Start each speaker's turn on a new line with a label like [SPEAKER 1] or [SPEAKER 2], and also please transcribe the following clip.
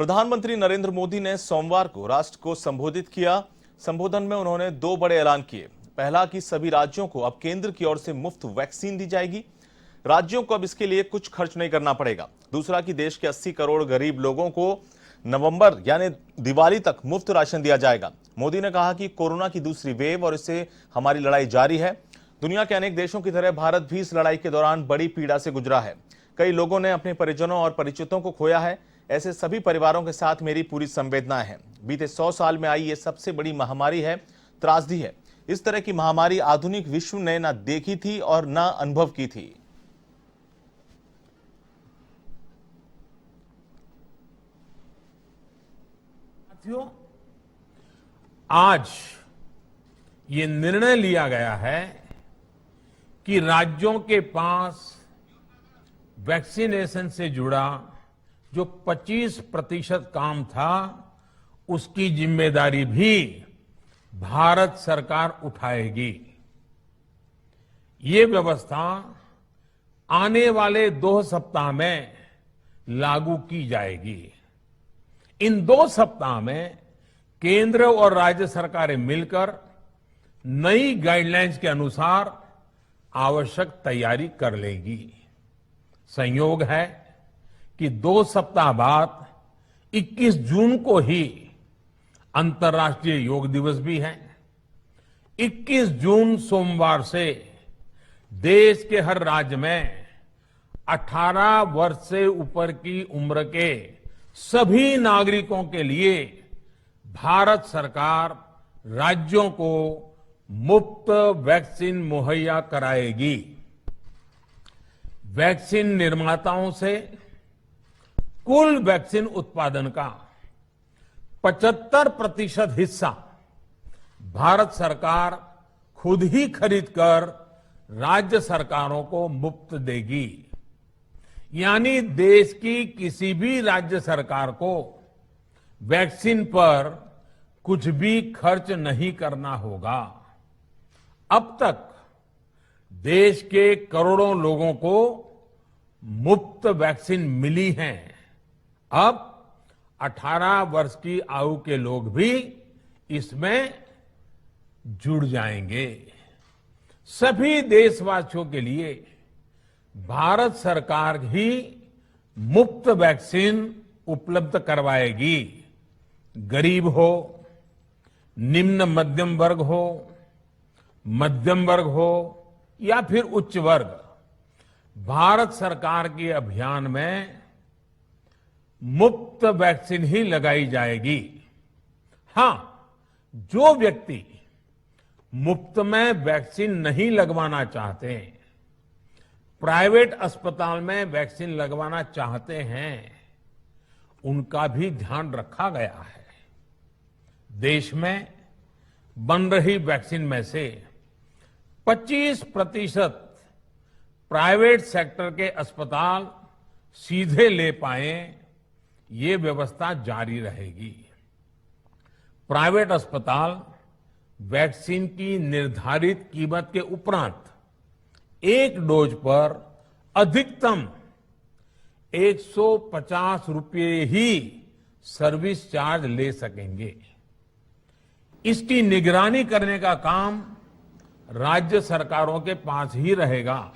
[SPEAKER 1] प्रधानमंत्री नरेंद्र मोदी ने सोमवार को राष्ट्र को संबोधित किया। संबोधन में उन्होंने दो बड़े ऐलान किए। पहला कि सभी राज्यों को अब केंद्र की ओर से मुफ्त वैक्सीन दी जाएगी। राज्यों को अब इसके लिए कुछ खर्च नहीं करना पड़ेगा। दूसरा कि देश के 80 करोड़ गरीब लोगों को नवंबर यानी दिवाली तक मुफ्त राशन दिया जाएगा। मोदी ने कहा कि कोरोना की दूसरी वेव और इससे हमारी लड़ाई जारी है। दुनिया के अनेक देशों की तरह भारत भी इस लड़ाई के दौरान बड़ी पीड़ा से गुजरा है। कई लोगों ने अपने परिजनों और परिचितों को खोया है। ऐसे सभी परिवारों के साथ मेरी पूरी संवेदनाएं हैं। बीते 100 साल में आई ये सबसे बड़ी महामारी है, त्रासदी है। इस तरह की महामारी आधुनिक विश्व ने न देखी थी और न अनुभव की थी।
[SPEAKER 2] साथियों, आज ये निर्णय लिया गया है कि राज्यों के पास वैक्सीनेशन से जुड़ा जो 25% काम था, उसकी जिम्मेदारी भी भारत सरकार उठाएगी। ये व्यवस्था आने वाले 2 सप्ताह में लागू की जाएगी। इन 2 सप्ताह में केंद्र और राज्य सरकारें मिलकर नई गाइडलाइंस के अनुसार आवश्यक तैयारी कर लेगी। संयोग है कि 2 सप्ताह बाद 21 जून को ही अंतर्राष्ट्रीय योग दिवस भी है। 21 जून सोमवार से देश के हर राज्य में 18 वर्ष से ऊपर की उम्र के सभी नागरिकों के लिए भारत सरकार राज्यों को मुफ्त वैक्सीन मुहैया कराएगी। वैक्सीन निर्माताओं से कुल वैक्सीन उत्पादन का 75% हिस्सा भारत सरकार खुद ही खरीदकर राज्य सरकारों को मुफ्त देगी। यानी देश की किसी भी राज्य सरकार को वैक्सीन पर कुछ भी खर्च नहीं करना होगा। अब तक देश के करोड़ों लोगों को मुफ्त वैक्सीन मिली है। अब 18 वर्ष की आयु के लोग भी इसमें जुड़ जाएंगे। सभी देशवासियों के लिए भारत सरकार ही मुफ्त वैक्सीन उपलब्ध करवाएगी। गरीब हो, निम्न मध्यम वर्ग हो, मध्यम वर्ग हो या फिर उच्च वर्ग, भारत सरकार के अभियान में मुफ्त वैक्सीन ही लगाई जाएगी। हां, जो व्यक्ति मुफ्त में वैक्सीन नहीं लगवाना चाहते, प्राइवेट अस्पताल में वैक्सीन लगवाना चाहते हैं, उनका भी ध्यान रखा गया है। देश में बन रही वैक्सीन में से 25% प्राइवेट सेक्टर के अस्पताल सीधे ले पाए, ये व्यवस्था जारी रहेगी। प्राइवेट अस्पताल वैक्सीन की निर्धारित कीमत के उपरांत एक डोज पर अधिकतम 150 रुपये ही सर्विस चार्ज ले सकेंगे। इसकी निगरानी करने का काम राज्य सरकारों के पास ही रहेगा।